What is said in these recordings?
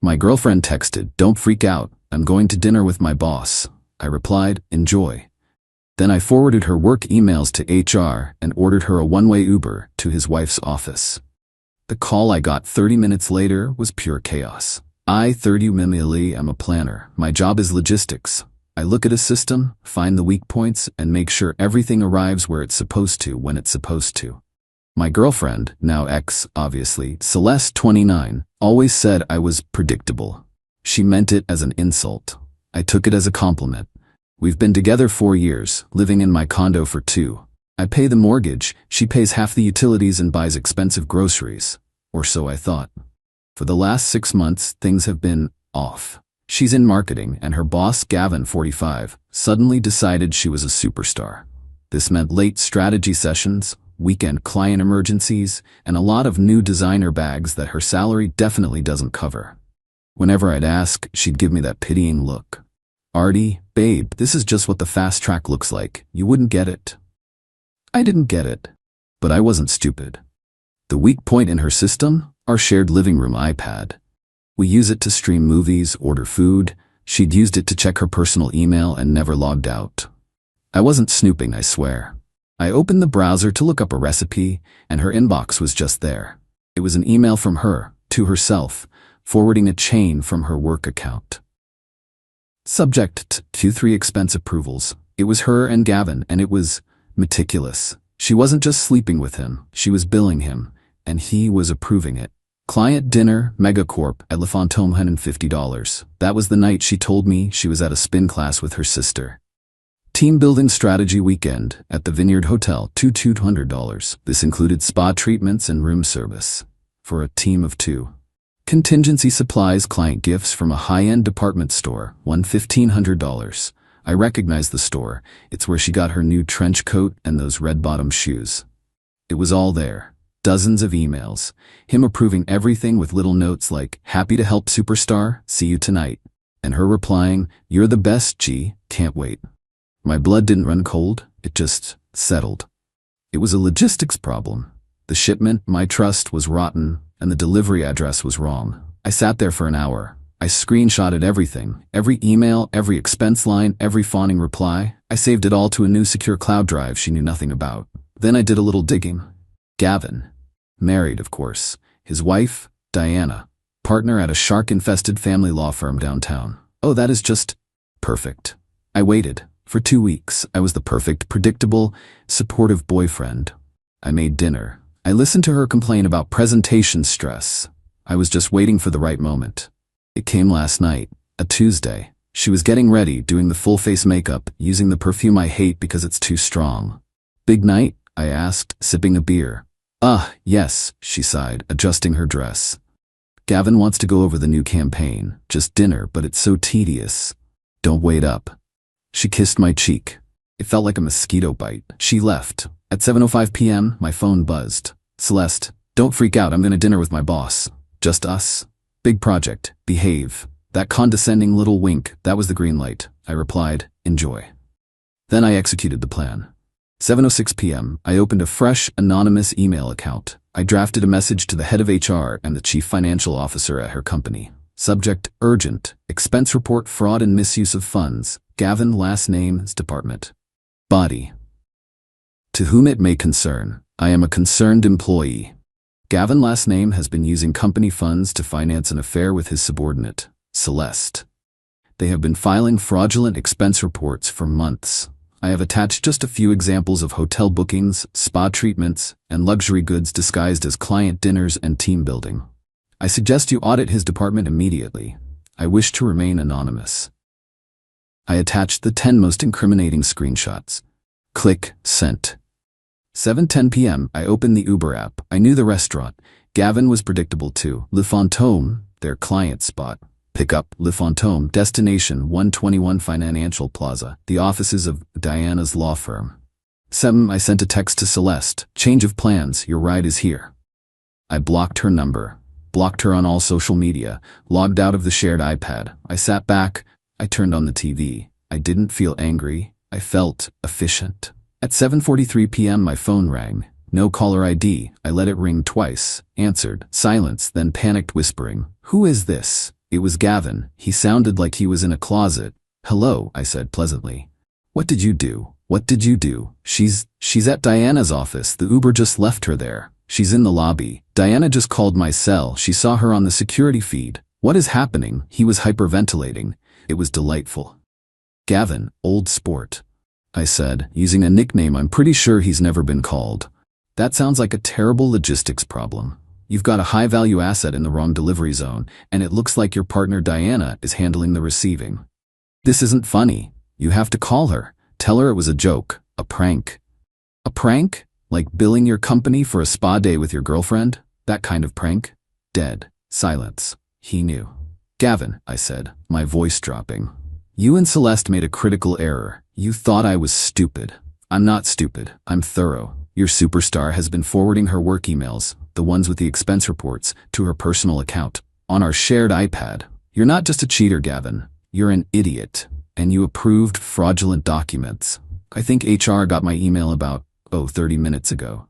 My girlfriend texted, "Don't freak out. I'm going to dinner with my boss." I replied, "Enjoy." Then I forwarded her work emails to HR and ordered her a one-way Uber to his wife's office. The call I got 30 minutes later was pure chaos. I, 30 Mimili, am a planner. My job is logistics. I look at a system, find the weak points, and make sure everything arrives where it's supposed to when it's supposed to. My girlfriend, now ex, obviously, Celeste, 29, always said I was predictable. She meant it as an insult. I took it as a compliment. We've been together 4 years, living in my condo for 2. I pay the mortgage, she pays half the utilities and buys expensive groceries. Or so I thought. For the last 6 months, things have been off. She's in marketing, and her boss, Gavin, 45, suddenly decided she was a superstar. This meant late strategy sessions, weekend client emergencies, and a lot of new designer bags that her salary definitely doesn't cover. Whenever I'd ask, she'd give me that pitying look. "Artie, babe, this is just what the fast track looks like. You wouldn't get it." I didn't get it. But I wasn't stupid. The weak point in her system? Our shared living room iPad. We use it to stream movies, order food. She'd used it to check her personal email and never logged out. I wasn't snooping, I swear. I opened the browser to look up a recipe, and her inbox was just there. It was an email from her, to herself, forwarding a chain from her work account. Subject to 3 expense approvals. It was her and Gavin, and it was meticulous. She wasn't just sleeping with him, she was billing him, and he was approving it. Client dinner, Megacorp, at Le Fantôme, $150. That was the night she told me she was at a spin class with her sister. Team building strategy weekend at the Vineyard Hotel, $200. This included spa treatments and room service for a team of 2. Contingency supplies, client gifts from a high-end department store, $1,500. I recognized the store. It's where she got her new trench coat and those red-bottom shoes. It was all there. Dozens of emails. Him approving everything with little notes like, "Happy to help superstar, see you tonight." And her replying, "You're the best, G, can't wait." My blood didn't run cold, it just settled. It was a logistics problem. The shipment, my trust, was rotten, and the delivery address was wrong. I sat there for an hour. I screenshotted everything, every email, every expense line, every fawning reply. I saved it all to a new secure cloud drive she knew nothing about. Then I did a little digging. Gavin. Married, of course. His wife, Diana. Partner at a shark-infested family law firm downtown. Oh, that is just perfect. I waited. For 2 weeks, I was the perfect, predictable, supportive boyfriend. I made dinner. I listened to her complain about presentation stress. I was just waiting for the right moment. It came last night, a Tuesday. She was getting ready, doing the full face makeup, using the perfume I hate because it's too strong. "Big night?" I asked, sipping a beer. Yes," she sighed, adjusting her dress. "Gavin wants to go over the new campaign. Just dinner, but it's so tedious." "Don't wait up." She kissed my cheek. It felt like a mosquito bite. She left. At 7:05 p.m., my phone buzzed. "Celeste, don't freak out, I'm gonna dinner with my boss. Just us. Big project. Behave." That condescending little wink, that was the green light. I replied, "Enjoy." Then I executed the plan. 7:06 p.m., I opened a fresh, anonymous email account. I drafted a message to the head of HR and the chief financial officer at her company. Subject, urgent, expense report, fraud and misuse of funds. Gavin, last name's department. Body. To whom it may concern, I am a concerned employee. Gavin, last name, has been using company funds to finance an affair with his subordinate, Celeste. They have been filing fraudulent expense reports for months. I have attached just a few examples of hotel bookings, spa treatments, and luxury goods disguised as client dinners and team building. I suggest you audit his department immediately. I wish to remain anonymous. I attached the 10 most incriminating screenshots. Click Sent. 7:10 p.m. I opened the Uber app. I knew the restaurant. Gavin was predictable too. Le Fantôme, their client spot. Pickup, Le Fantôme, destination 121 Financial Plaza, the offices of Diana's law firm. 7. I sent a text to Celeste. "Change of plans, your ride is here." I blocked her number, blocked her on all social media, logged out of the shared iPad. I sat back, I turned on the TV. I didn't feel angry, I felt efficient. At 7:43 p.m. my phone rang. No caller ID. I let it ring twice. Answered. Silence, then panicked whispering. "Who is this?" It was Gavin. He sounded like he was in a closet. "Hello," I said pleasantly. "What did you do? What did you do?" She's at Diana's office. The Uber just left her there. She's in the lobby. Diana just called my cell. She saw her on the security feed." "What is happening?" He was hyperventilating. It was delightful. "Gavin, old sport," I said, using a nickname I'm pretty sure he's never been called. "That sounds like a terrible logistics problem. You've got a high-value asset in the wrong delivery zone, and it looks like your partner Diana is handling the receiving. This isn't funny. You have to call her. Tell her it was a joke, a prank." "A prank? Like billing your company for a spa day with your girlfriend? That kind of prank?" Dead silence. He knew. "Gavin," I said, my voice dropping. "You and Celeste made a critical error. You thought I was stupid. I'm not stupid. I'm thorough. Your superstar has been forwarding her work emails, the ones with the expense reports, to her personal account, on our shared iPad. You're not just a cheater, Gavin. You're an idiot. And you approved fraudulent documents. I think HR got my email about, 30 minutes ago."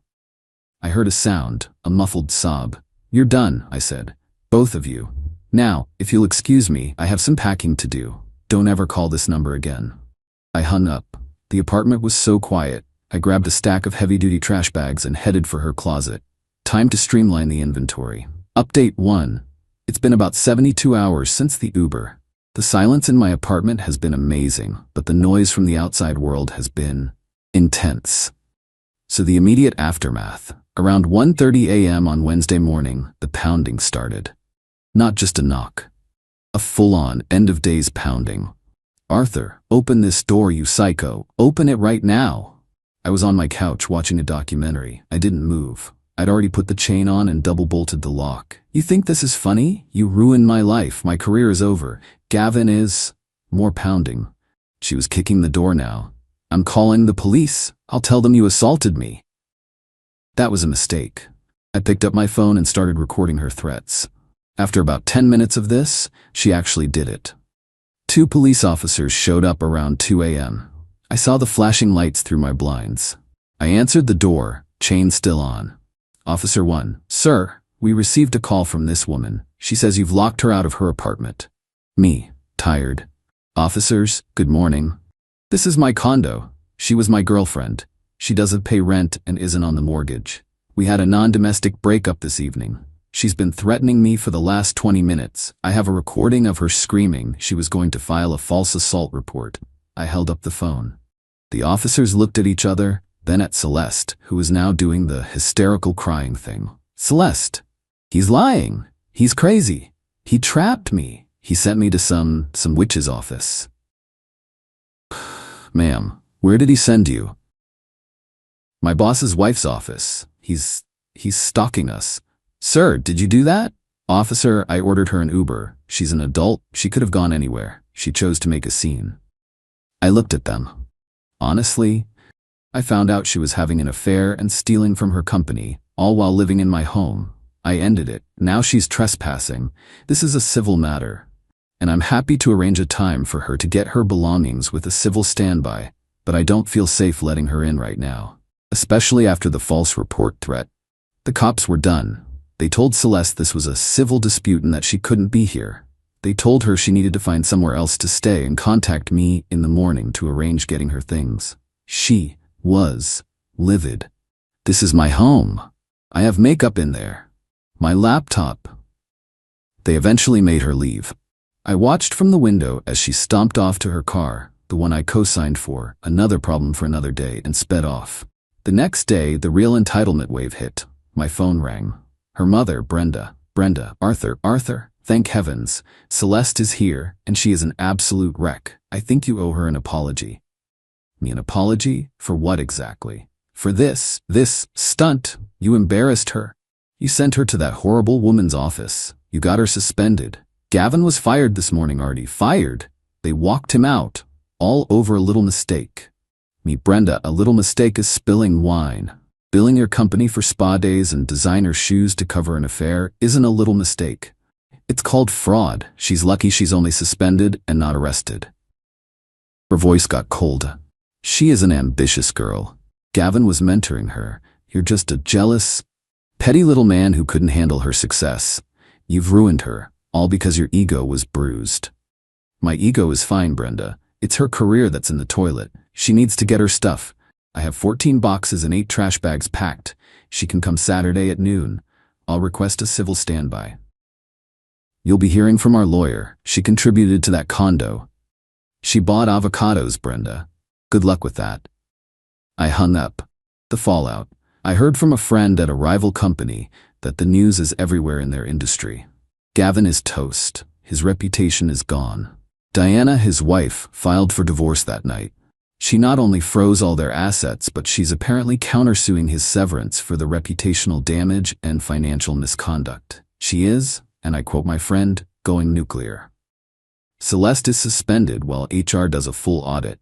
I heard a sound, a muffled sob. "You're done," I said. "Both of you. Now, if you'll excuse me, I have some packing to do. Don't ever call this number again." I hung up. The apartment was so quiet. I grabbed a stack of heavy-duty trash bags and headed for her closet. Time to streamline the inventory. Update 1. It's been about 72 hours since the Uber. The silence in my apartment has been amazing, but the noise from the outside world has been intense. So the immediate aftermath. Around 1:30 a.m. on Wednesday morning, the pounding started. Not just a knock. A full-on, end-of-days pounding. "Arthur, open this door, you psycho. Open it right now." I was on my couch watching a documentary. I didn't move. I'd already put the chain on and double-bolted the lock. "You think this is funny? You ruined my life. My career is over. Gavin is..." More pounding. She was kicking the door now. "I'm calling the police. I'll tell them you assaulted me." That was a mistake. I picked up my phone and started recording her threats. After about 10 minutes of this, she actually did it. 2 police officers showed up around 2 a.m. I saw the flashing lights through my blinds. I answered the door, chain still on. "Officer 1, sir, we received a call from this woman. She says you've locked her out of her apartment." Me, tired. "Officers, good morning. This is my condo. She was my girlfriend. She doesn't pay rent and isn't on the mortgage. We had a non-domestic breakup this evening. She's been threatening me for the last 20 minutes. I have a recording of her screaming she was going to file a false assault report." I held up the phone. The officers looked at each other, then at Celeste, who was now doing the hysterical crying thing. "Celeste, he's lying. He's crazy. He trapped me. He sent me to some witch's office." "Ma'am, where did he send you?" "My boss's wife's office. He's stalking us." "Sir, did you do that?" "Officer, I ordered her an Uber. She's an adult. She could have gone anywhere. She chose to make a scene." I looked at them. Honestly, I found out she was having an affair and stealing from her company, all while living in my home. I ended it. Now she's trespassing. This is a civil matter. And I'm happy to arrange a time for her to get her belongings with a civil standby, but I don't feel safe letting her in right now, especially after the false report threat. The cops were done. They told Celeste this was a civil dispute and that she couldn't be here. They told her she needed to find somewhere else to stay and contact me in the morning to arrange getting her things. She was livid. This is my home. I have makeup in there. My laptop. They eventually made her leave. I watched from the window as she stomped off to her car, the one I co-signed for, another problem for another day, and sped off. The next day, the real entitlement wave hit. My phone rang. Her mother, Brenda. "Brenda, Arthur, thank heavens. Celeste is here, and she is an absolute wreck. I think you owe her an apology." "Me an apology? For what exactly?" "For this stunt. You embarrassed her. You sent her to that horrible woman's office. You got her suspended. Gavin was fired this morning, Artie. Fired. They walked him out. All over a little mistake." "Me, Brenda, a little mistake is spilling wine. Billing your company for spa days and designer shoes to cover an affair isn't a little mistake. It's called fraud. She's lucky she's only suspended and not arrested." Her voice got cold. "She is an ambitious girl. Gavin was mentoring her. You're just a jealous, petty little man who couldn't handle her success. You've ruined her. All because your ego was bruised. My ego is fine, Brenda. It's her career that's in the toilet. She needs to get her stuff. I have 14 boxes and 8 trash bags packed. She can come Saturday at noon. I'll request a civil standby. You'll be hearing from our lawyer. She contributed to that condo. She bought avocados, Brenda. Good luck with that. I hung up. The fallout. I heard from a friend at a rival company that the news is everywhere in their industry. Gavin is toast. His reputation is gone. Diana, his wife, filed for divorce that night. She not only froze all their assets, but she's apparently countersuing his severance for the reputational damage and financial misconduct. She is, and I quote my friend, going nuclear. Celeste is suspended while HR does a full audit.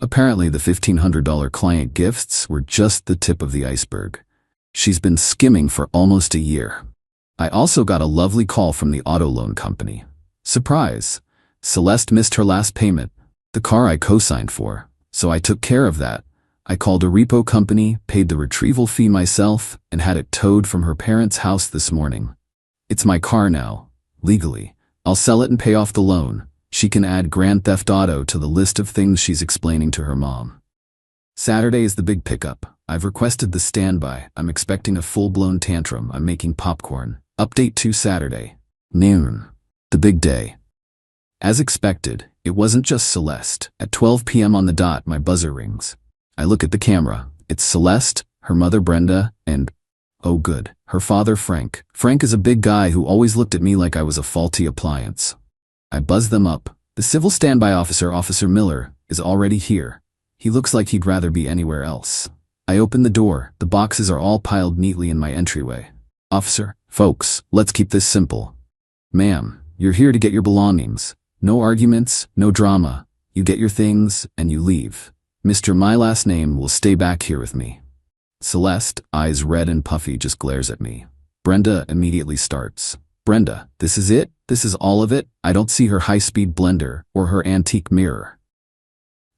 Apparently the $1,500 client gifts were just the tip of the iceberg. She's been skimming for almost a year. I also got a lovely call from the auto loan company. Surprise! Celeste missed her last payment, the car I co-signed for, so I took care of that. I called a repo company, paid the retrieval fee myself, and had it towed from her parents' house this morning. It's my car now, legally. I'll sell it and pay off the loan. She can add Grand Theft Auto to the list of things she's explaining to her mom. Saturday is the big pickup. I've requested the standby. I'm expecting a full-blown tantrum. I'm making popcorn. Update 2 Saturday. Noon. The big day. As expected, it wasn't just Celeste. At 12 p.m. on the dot, my buzzer rings. I look at the camera. It's Celeste, her mother Brenda, and, oh good, her father Frank. Frank is a big guy who always looked at me like I was a faulty appliance. I buzz them up. The civil standby officer, Officer Miller, is already here. He looks like he'd rather be anywhere else. I open the door. The boxes are all piled neatly in my entryway. Officer, folks, let's keep this simple. Ma'am, you're here to get your belongings. No arguments, no drama. You get your things, and you leave. Mr. My last name will stay back here with me. Celeste, eyes red and puffy, just glares at me. Brenda immediately starts. Brenda, this is it? This is all of it? I don't see her high-speed blender or her antique mirror.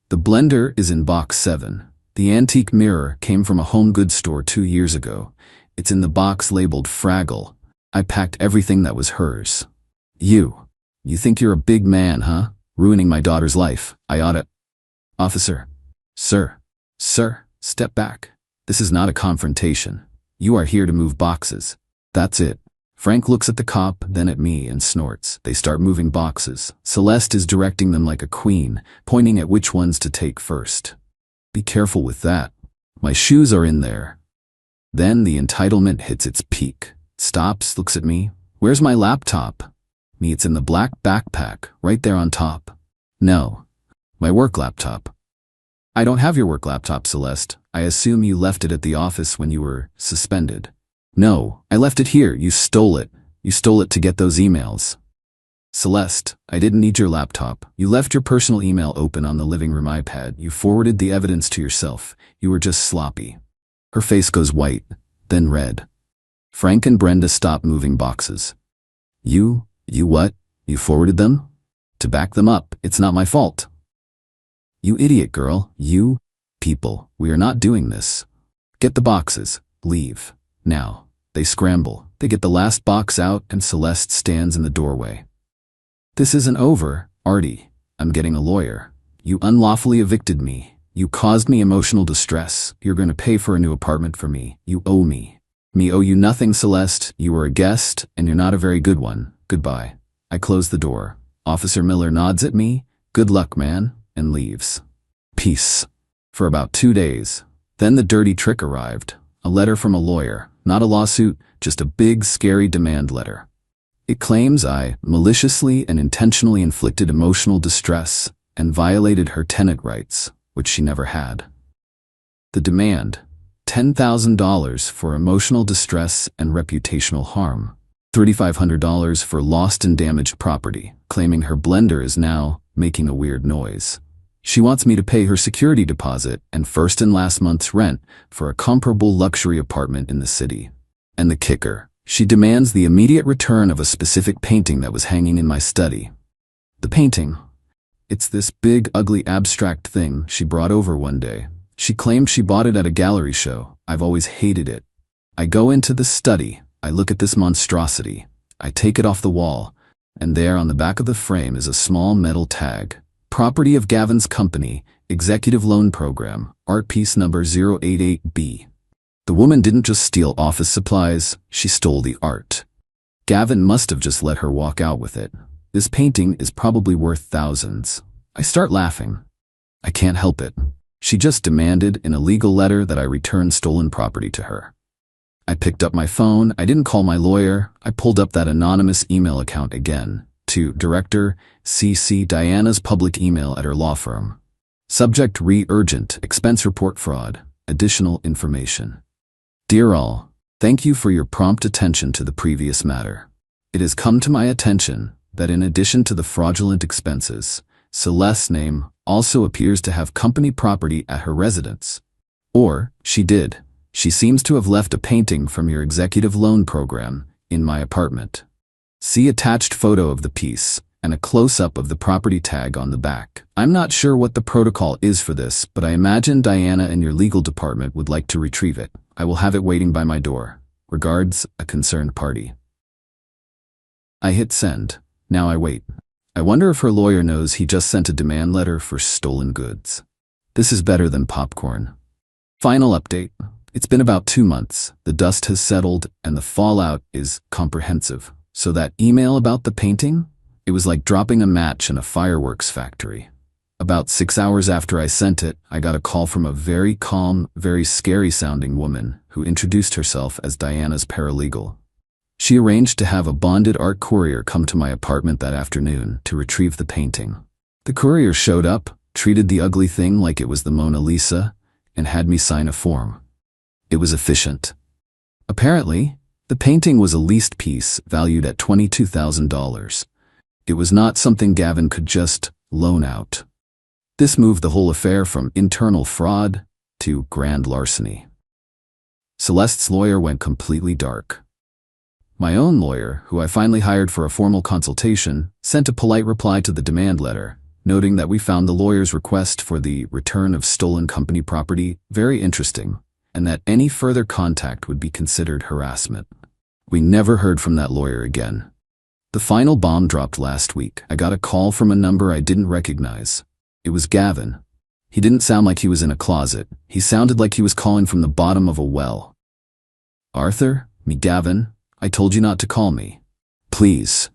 The blender is in box 7. The antique mirror came from a home goods store 2 years ago. It's in the box labeled Fraggle. I packed everything that was hers. You think you're a big man, huh? Ruining my daughter's life. I oughta... Officer. Sir, step back. This is not a confrontation. You are here to move boxes. That's it. Frank looks at the cop, then at me, and snorts. They start moving boxes. Celeste is directing them like a queen, pointing at which ones to take first. Be careful with that. My shoes are in there. Then the entitlement hits its peak. Stops, looks at me. Where's my laptop? Me, it's in the black backpack, right there on top. No. My work laptop. I don't have your work laptop, Celeste. I assume you left it at the office when you were suspended. No, I left it here. You stole it. You stole it to get those emails. Celeste, I didn't need your laptop. You left your personal email open on the living room iPad. You forwarded the evidence to yourself. You were just sloppy. Her face goes white, then red. Frank and Brenda stop moving boxes. You what? You forwarded them? To back them up, it's not my fault. You idiot girl, you people, we are not doing this. Get the boxes, leave, now. They scramble, they get the last box out, and Celeste stands in the doorway. This isn't over, Artie. I'm getting a lawyer. You unlawfully evicted me. You caused me emotional distress. You're going to pay for a new apartment for me. You owe me. Me owe you nothing, Celeste. You were a guest, and you're not a very good one. Goodbye. I close the door. Officer Miller nods at me. Good luck, man, and leaves. Peace. For about 2 days. Then the dirty trick arrived. A letter from a lawyer. Not a lawsuit, just a big, scary demand letter. It claims I maliciously and intentionally inflicted emotional distress and violated her tenant rights, which she never had. The demand: $10,000 for emotional distress and reputational harm. $3,500 for lost and damaged property, claiming her blender is now making a weird noise. She wants me to pay her security deposit and first and last month's rent for a comparable luxury apartment in the city. And the kicker, she demands the immediate return of a specific painting that was hanging in my study. The painting? It's this big, ugly, abstract thing she brought over one day. She claimed she bought it at a gallery show. I've always hated it. I go into the study. I look at this monstrosity. I take it off the wall. and there on the back of the frame is a small metal tag. Property of Gavin's company, Executive Loan Program, art piece number 088B. The woman didn't just steal office supplies, she stole the art. Gavin must have just let her walk out with it. This painting is probably worth thousands. I start laughing. I can't help it. She just demanded in a legal letter that I return stolen property to her. I picked up my phone, I didn't call my lawyer, I pulled up that anonymous email account again, to Director CC Diana's public email at her law firm. Subject urgent, expense report fraud, additional information. Dear all, thank you for your prompt attention to the previous matter. It has come to my attention that in addition to the fraudulent expenses, Celeste's name also appears to have company property at her residence. Or, she did. She seems to have left a painting from your executive loan program in my apartment. See attached photo of the piece and a close-up of the property tag on the back. I'm not sure what the protocol is for this, but I imagine Diana and your legal department would like to retrieve it. I will have it waiting by my door. Regards, a concerned party. I hit send. Now I wait. I wonder if her lawyer knows he just sent a demand letter for stolen goods. This is better than popcorn. Final update. It's been about 2 months. The dust has settled and the fallout is comprehensive. So that email about the painting? It was like dropping a match in a fireworks factory. About 6 hours after I sent it, I got a call from a very calm, very scary-sounding woman who introduced herself as Diana's paralegal. She arranged to have a bonded art courier come to my apartment that afternoon to retrieve the painting. The courier showed up, treated the ugly thing like it was the Mona Lisa, and had me sign a form. It was efficient. Apparently, the painting was a leased piece valued at $22,000. It was not something Gavin could just loan out. This moved the whole affair from internal fraud to grand larceny. Celeste's lawyer went completely dark. My own lawyer, who I finally hired for a formal consultation, sent a polite reply to the demand letter, noting that we found the lawyer's request for the return of stolen company property very interesting, and that any further contact would be considered harassment. We never heard from that lawyer again. The final bomb dropped last week. I got a call from a number I didn't recognize. It was Gavin. He didn't sound like he was in a closet. He sounded like he was calling from the bottom of a well. Arthur? Me Gavin? I told you not to call me. Please.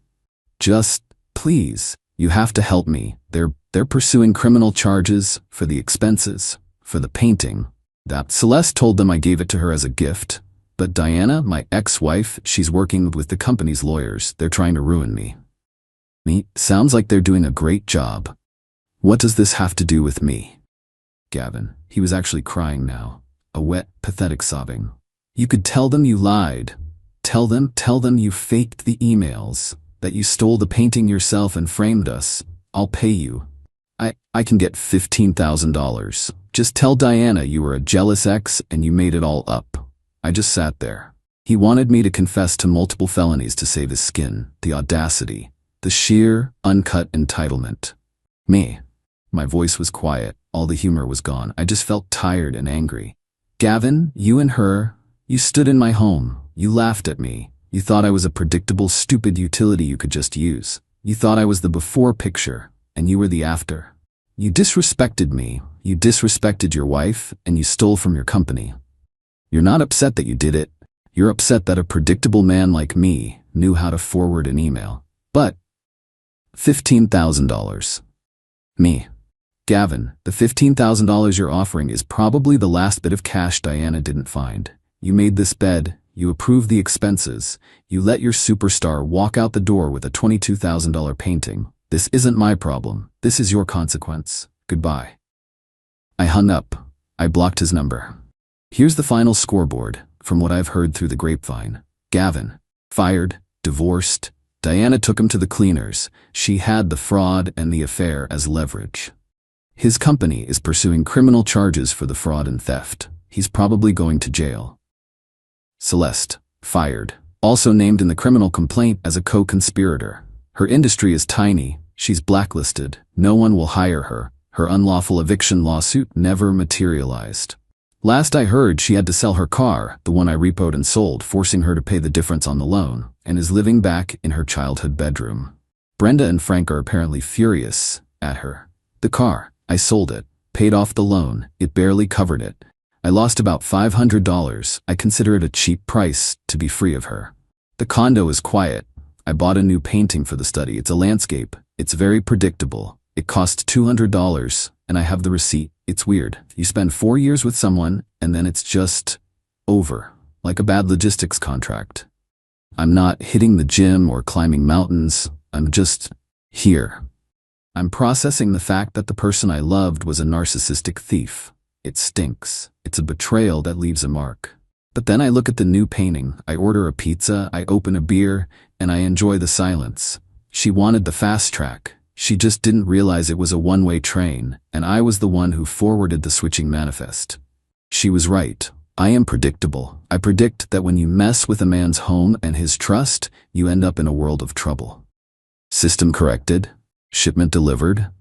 Just, please. You have to help me. They're pursuing criminal charges for the expenses, for the painting. That Celeste told them I gave it to her as a gift. But Diana, my ex-wife, she's working with the company's lawyers. They're trying to ruin me. Me? Sounds like they're doing a great job. What does this have to do with me? Gavin. He was actually crying now. A wet, pathetic sobbing. You could tell them you lied. Tell them you faked the emails, that you stole the painting yourself and framed us. I'll pay you. I can get $15,000. Just tell Diana you were a jealous ex and you made it all up. I just sat there. He wanted me to confess to multiple felonies to save his skin, the audacity, the sheer, uncut entitlement. Me. My voice was quiet, all the humor was gone. I just felt tired and angry. Gavin, you and her, you stood in my home. You laughed at me. You thought I was a predictable, stupid utility you could just use. You thought I was the before picture, and you were the after. You disrespected me. You disrespected your wife, and you stole from your company. You're not upset that you did it. You're upset that a predictable man like me knew how to forward an email. But $15,000. Me. Gavin, the $15,000 you're offering is probably the last bit of cash Diana didn't find. You made this bed, you approved the expenses, you let your superstar walk out the door with a $22,000 painting. This isn't my problem. This is your consequence. Goodbye. I hung up. I blocked his number. Here's the final scoreboard, from what I've heard through the grapevine. Gavin, fired, divorced. Diana took him to the cleaners. She had the fraud and the affair as leverage. His company is pursuing criminal charges for the fraud and theft. He's probably going to jail. Celeste, fired. Also named in the criminal complaint as a co-conspirator. Her industry is tiny. She's blacklisted. No one will hire her. Her unlawful eviction lawsuit never materialized. Last I heard, she had to sell her car, the one I repoed and sold, forcing her to pay the difference on the loan, and is living back in her childhood bedroom. Brenda and Frank are apparently furious at her. The car, I sold it, paid off the loan, it barely covered it. I lost about $500. I consider it a cheap price to be free of her. The condo is quiet. I bought a new painting for the study. It's a landscape. It's very predictable. It cost $200, and I have the receipt. It's weird. You spend 4 years with someone, and then it's just over, like a bad logistics contract. I'm not hitting the gym or climbing mountains. I'm just here. I'm processing the fact that the person I loved was a narcissistic thief. It stinks. It's a betrayal that leaves a mark. But then I look at the new painting, I order a pizza, I open a beer, and I enjoy the silence. She wanted the fast track. She just didn't realize it was a one-way train, and I was the one who forwarded the switching manifest. She was right. I am predictable. I predict that when you mess with a man's home and his trust, you end up in a world of trouble. System corrected. Shipment delivered.